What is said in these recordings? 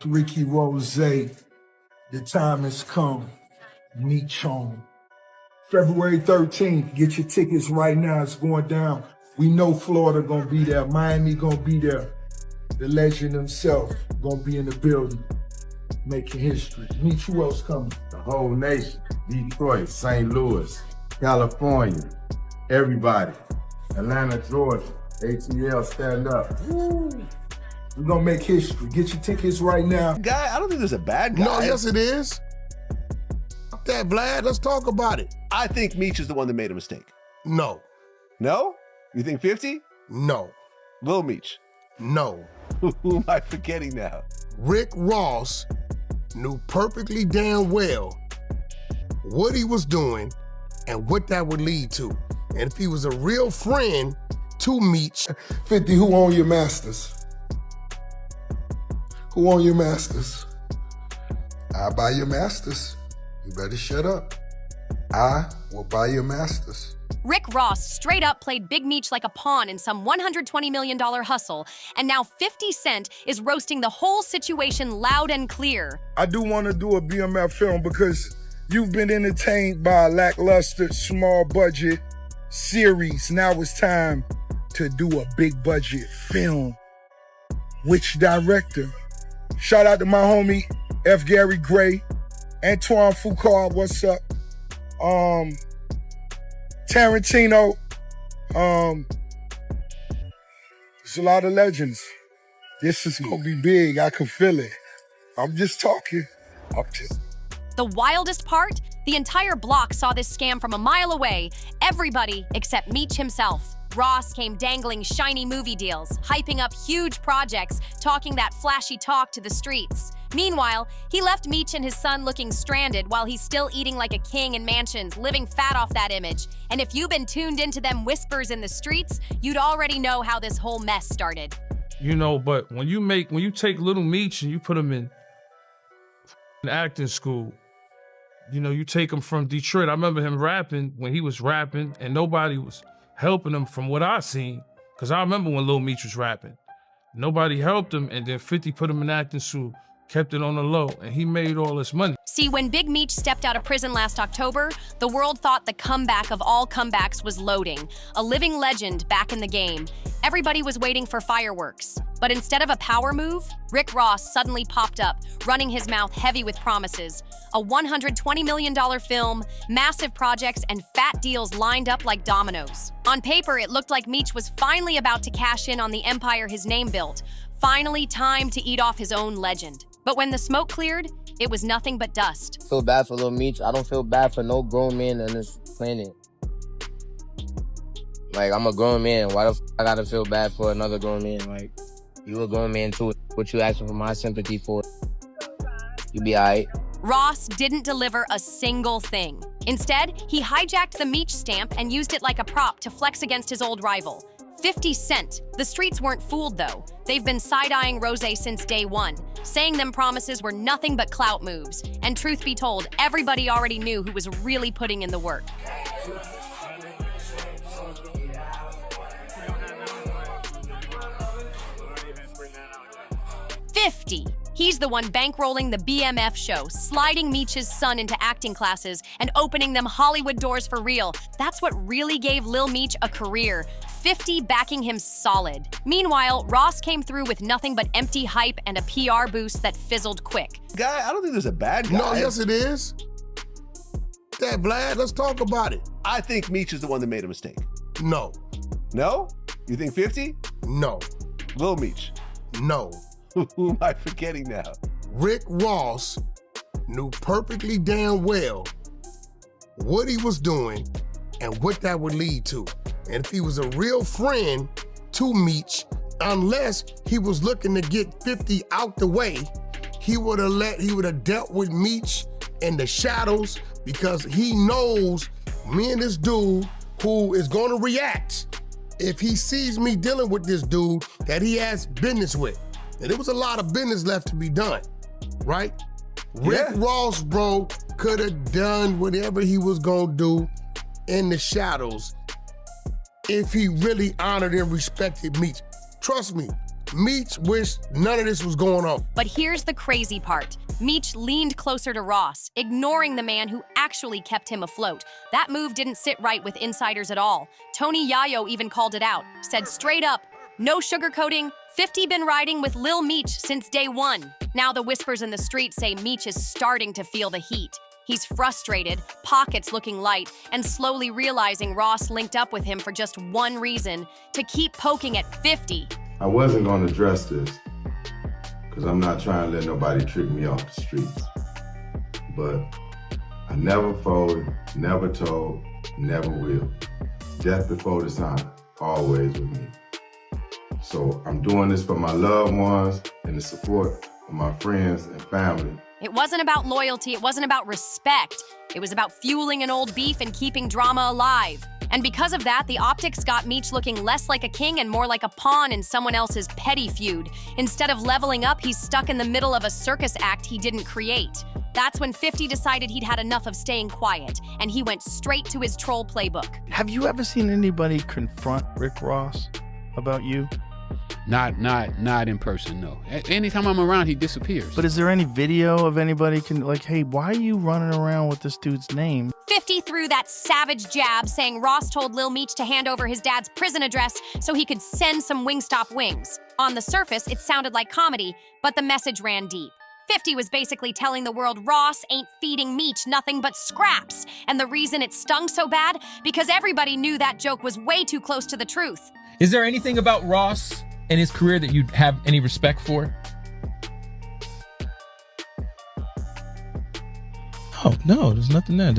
Ricky Rose, the time has come. Meech home. February 13th, get your tickets right now. It's going down. We know Florida gonna be there. Miami gonna be there. The legend himself gonna be in the building, making history. Meech, who else coming? The whole nation. Detroit, St. Louis, California, everybody. Atlanta, Georgia, ATL, stand up. Woo. We're gonna make history. Get your tickets right now. Guy, I don't think there's a bad guy. No, yes it is. Fuck that, Vlad. Let's talk about it. I think Meech is the one that made a mistake. No. No? You think 50? No. Lil Meech. No. Who am I forgetting now? Rick Ross knew perfectly damn well what he was doing and what that would lead to. And if he was a real friend to Meech. 50, who own your masters? Who own your masters? I buy your masters. You better shut up. I will buy your masters. Rick Ross straight up played Big Meech like a pawn in some $120 million hustle, and now 50 Cent is roasting the whole situation loud and clear. I do want to do a BMF film because you've been entertained by a lackluster, small budget series. Now it's time to do a big budget film. Which director? Shout out to my homie, F. Gary Gray, Antoine Foucault, what's up? Tarantino. There's a lot of legends. This is gonna be big, I can feel it. I'm just talking. The wildest part? The entire block saw this scam from a mile away. Everybody except Meech himself. Ross came dangling shiny movie deals, hyping up huge projects, talking that flashy talk to the streets. Meanwhile, he left Meech and his son looking stranded while he's still eating like a king in mansions, living fat off that image. And if you've been tuned into them whispers in the streets, you'd already know how this whole mess started. You know, but when you take Lil Meech and you put him in acting school, you know, you take him from Detroit. I remember him rapping when he was rapping and nobody was helping him from what I seen. Cause I remember when Lil Meech was rapping. Nobody helped him, and then 50 put him in acting school, kept it on the low, and he made all this money. See, when Big Meech stepped out of prison last October, the world thought the comeback of all comebacks was loading, a living legend back in the game. Everybody was waiting for fireworks. But instead of a power move, Rick Ross suddenly popped up, running his mouth heavy with promises. A $120 million film, massive projects, and fat deals lined up like dominoes. On paper, it looked like Meech was finally about to cash in on the empire his name built. Finally time to eat off his own legend. But when the smoke cleared, it was nothing but dust. I feel bad for Lil Meech. I don't feel bad for no grown man on this planet. Like, I'm a grown man. Why the f I gotta feel bad for another grown man? Like, you a grown man too. What you asking for my sympathy for? You be alright. Ross didn't deliver a single thing. Instead, he hijacked the Meech stamp and used it like a prop to flex against his old rival. 50 Cent. The streets weren't fooled, though. They've been side-eyeing Rose since day one, saying them promises were nothing but clout moves. And truth be told, everybody already knew who was really putting in the work. 50. He's the one bankrolling the BMF show, sliding Meech's son into acting classes, and opening them Hollywood doors for real. That's what really gave Lil Meech a career. 50 backing him solid. Meanwhile, Ross came through with nothing but empty hype and a PR boost that fizzled quick. Guy, I don't think there's a bad guy. No, yes it is. That, Vlad, let's talk about it. I think Meech is the one that made a mistake. No. No? You think 50? No. Lil Meech. No. Who am I forgetting now? Rick Ross knew perfectly damn well what he was doing and what that would lead to. And if he was a real friend to Meech, unless he was looking to get 50 out the way, he would have dealt with Meech in the shadows, because he knows me and this dude who is gonna react if he sees me dealing with this dude that he has business with. And there was a lot of business left to be done, right? Rick Ross, bro, could have done whatever he was gonna do in the shadows if he really honored and respected Meech. Trust me, Meech wished none of this was going on. But here's the crazy part. Meech leaned closer to Ross, ignoring the man who actually kept him afloat. That move didn't sit right with insiders at all. Tony Yayo even called it out, said straight up, no sugarcoating, 50 been riding with Lil Meech since day one. Now the whispers in the street say Meech is starting to feel the heat. He's frustrated, pockets looking light, and slowly realizing Ross linked up with him for just one reason, to keep poking at 50. I wasn't going to address this because I'm not trying to let nobody trick me off the streets. But I never folded, never told, never will. Death before the time, always with me. So I'm doing this for my loved ones and the support of my friends and family. It wasn't about loyalty, it wasn't about respect. It was about fueling an old beef and keeping drama alive. And because of that, the optics got Meech looking less like a king and more like a pawn in someone else's petty feud. Instead of leveling up, he's stuck in the middle of a circus act he didn't create. That's when 50 decided he'd had enough of staying quiet, and he went straight to his troll playbook. Have you ever seen anybody confront Rick Ross about you? Not in person, no. Anytime I'm around, he disappears. But is there any video of anybody like, hey, why are you running around with this dude's name? 50 threw that savage jab saying Ross told Lil Meech to hand over his dad's prison address so he could send some Wingstop wings. On the surface, it sounded like comedy, but the message ran deep. 50 was basically telling the world Ross ain't feeding Meech nothing but scraps. And the reason it stung so bad, because everybody knew that joke was way too close to the truth. Is there anything about Ross and his career that you have any respect for? Oh, no, there's nothing there.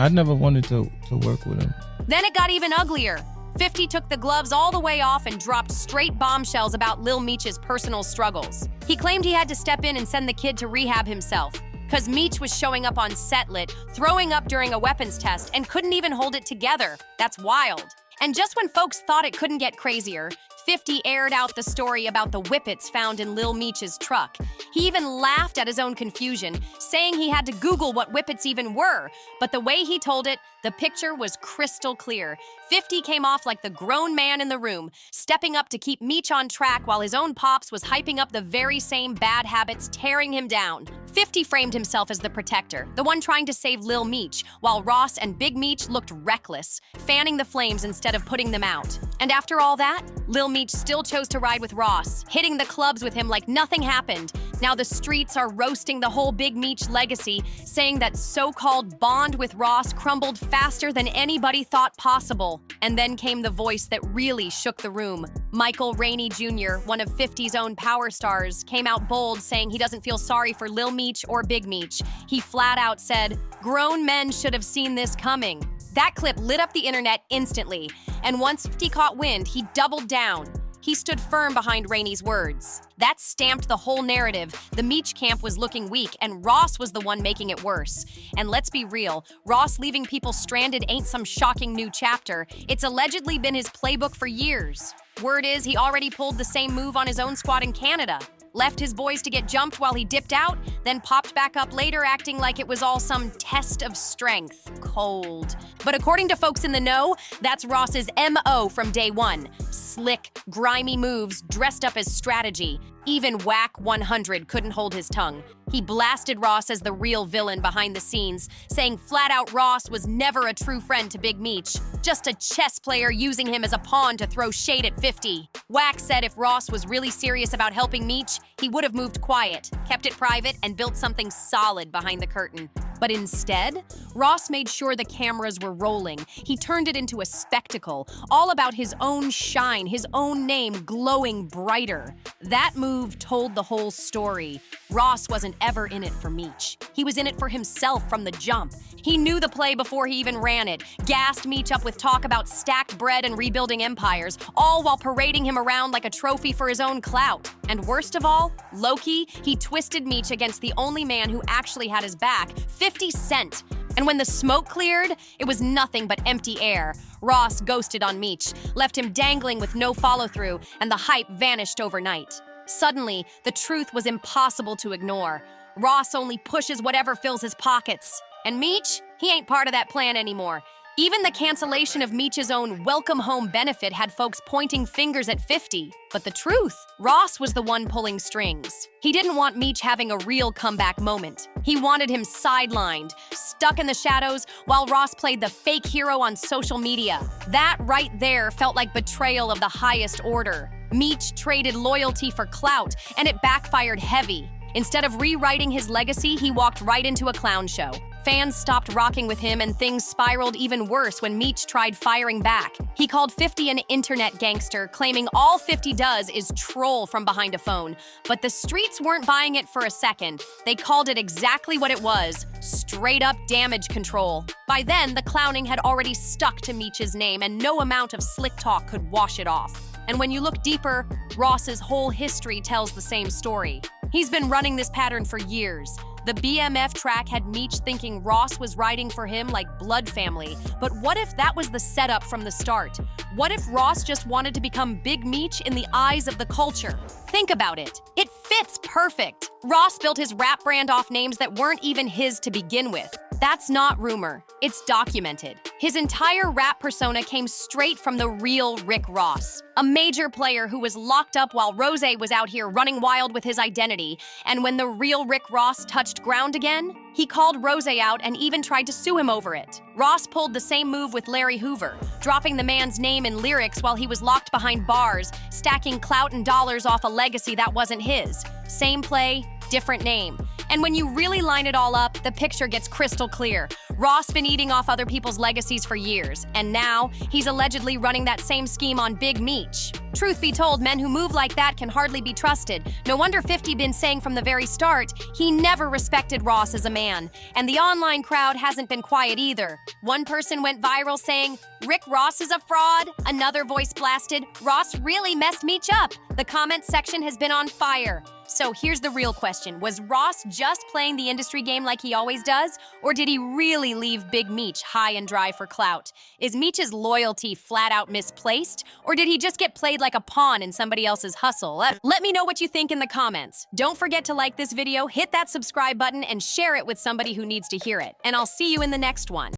I never wanted to work with him. Then it got even uglier. 50 took the gloves all the way off and dropped straight bombshells about Lil Meech's personal struggles. He claimed he had to step in and send the kid to rehab himself, because Meech was showing up on set lit, throwing up during a weapons test, and couldn't even hold it together. That's wild. And just when folks thought it couldn't get crazier, 50 aired out the story about the whippets found in Lil Meech's truck. He even laughed at his own confusion, saying he had to Google what whippets even were. But the way he told it, the picture was crystal clear. 50 came off like the grown man in the room, stepping up to keep Meech on track while his own pops was hyping up the very same bad habits tearing him down. 50 framed himself as the protector, the one trying to save Lil Meech, while Ross and Big Meech looked reckless, fanning the flames instead of putting them out. And after all that, Lil Meech still chose to ride with Ross, hitting the clubs with him like nothing happened. Now the streets are roasting the whole Big Meech legacy, saying that so-called bond with Ross crumbled faster than anybody thought possible. And then came the voice that really shook the room. Michael Rainey Jr., one of 50's own power stars, came out bold saying he doesn't feel sorry for Lil Meech or Big Meech. He flat out said, "Grown men should have seen this coming." That clip lit up the internet instantly, and once 50 caught wind, he doubled down. He stood firm behind Rainey's words. That stamped the whole narrative. The Meech camp was looking weak, and Ross was the one making it worse. And let's be real, Ross leaving people stranded ain't some shocking new chapter. It's allegedly been his playbook for years. Word is he already pulled the same move on his own squad in Canada. Left his boys to get jumped while he dipped out, then popped back up later acting like it was all some test of strength. Cold. But according to folks in the know, that's Ross's MO from day one. Slick, grimy moves dressed up as strategy. Even Whack 100 couldn't hold his tongue. He blasted Ross as the real villain behind the scenes, saying flat out Ross was never a true friend to Big Meech, just a chess player using him as a pawn to throw shade at 50. Whack said if Ross was really serious about helping Meech, he would have moved quiet, kept it private, and built something solid behind the curtain. But instead, Ross made sure the cameras were rolling. He turned it into a spectacle, all about his own shine, his own name glowing brighter. That move told the whole story. Ross wasn't ever in it for Meech. He was in it for himself from the jump. He knew the play before he even ran it, gassed Meech up with talk about stacked bread and rebuilding empires, all while parading him around like a trophy for his own clout. And worst of all, low-key, he twisted Meech against the only man who actually had his back, 50 Cent. And when the smoke cleared, it was nothing but empty air. Ross ghosted on Meech, left him dangling with no follow-through, and the hype vanished overnight. Suddenly, the truth was impossible to ignore. Ross only pushes whatever fills his pockets. And Meech, he ain't part of that plan anymore. Even the cancellation of Meech's own welcome home benefit had folks pointing fingers at 50. But the truth, Ross was the one pulling strings. He didn't want Meech having a real comeback moment. He wanted him sidelined, stuck in the shadows, while Ross played the fake hero on social media. That right there felt like betrayal of the highest order. Meech traded loyalty for clout, and it backfired heavy. Instead of rewriting his legacy, he walked right into a clown show. Fans stopped rocking with him, and things spiraled even worse when Meech tried firing back. He called 50 an internet gangster, claiming all 50 does is troll from behind a phone. But the streets weren't buying it for a second. They called it exactly what it was: straight-up damage control. By then, the clowning had already stuck to Meech's name, and no amount of slick talk could wash it off. And when you look deeper, Ross's whole history tells the same story. He's been running this pattern for years. The BMF track had Meech thinking Ross was riding for him like blood family. But what if that was the setup from the start? What if Ross just wanted to become Big Meech in the eyes of the culture? Think about it. It fits perfect. Ross built his rap brand off names that weren't even his to begin with. That's not rumor. It's documented. His entire rap persona came straight from the real Rick Ross, a major player who was locked up while Rose was out here running wild with his identity. And when the real Rick Ross touched ground again, he called Rose out and even tried to sue him over it. Ross pulled the same move with Larry Hoover, dropping the man's name in lyrics while he was locked behind bars, stacking clout and dollars off a legacy that wasn't his. Same play, different name. And when you really line it all up, the picture gets crystal clear. Ross been eating off other people's legacies for years, and now he's allegedly running that same scheme on Big Meech. Truth be told, men who move like that can hardly be trusted. No wonder 50 been saying from the very start, he never respected Ross as a man. And the online crowd hasn't been quiet either. One person went viral saying, "Rick Ross is a fraud." Another voice blasted, "Ross really messed Meech up." The comment section has been on fire. So here's the real question. Was Ross just playing the industry game like he always does? Or did he really leave Big Meech high and dry for clout? Is Meech's loyalty flat out misplaced? Or did he just get played like a pawn in somebody else's hustle? Let me know what you think in the comments. Don't forget to like this video, hit that subscribe button, and share it with somebody who needs to hear it. And I'll see you in the next one.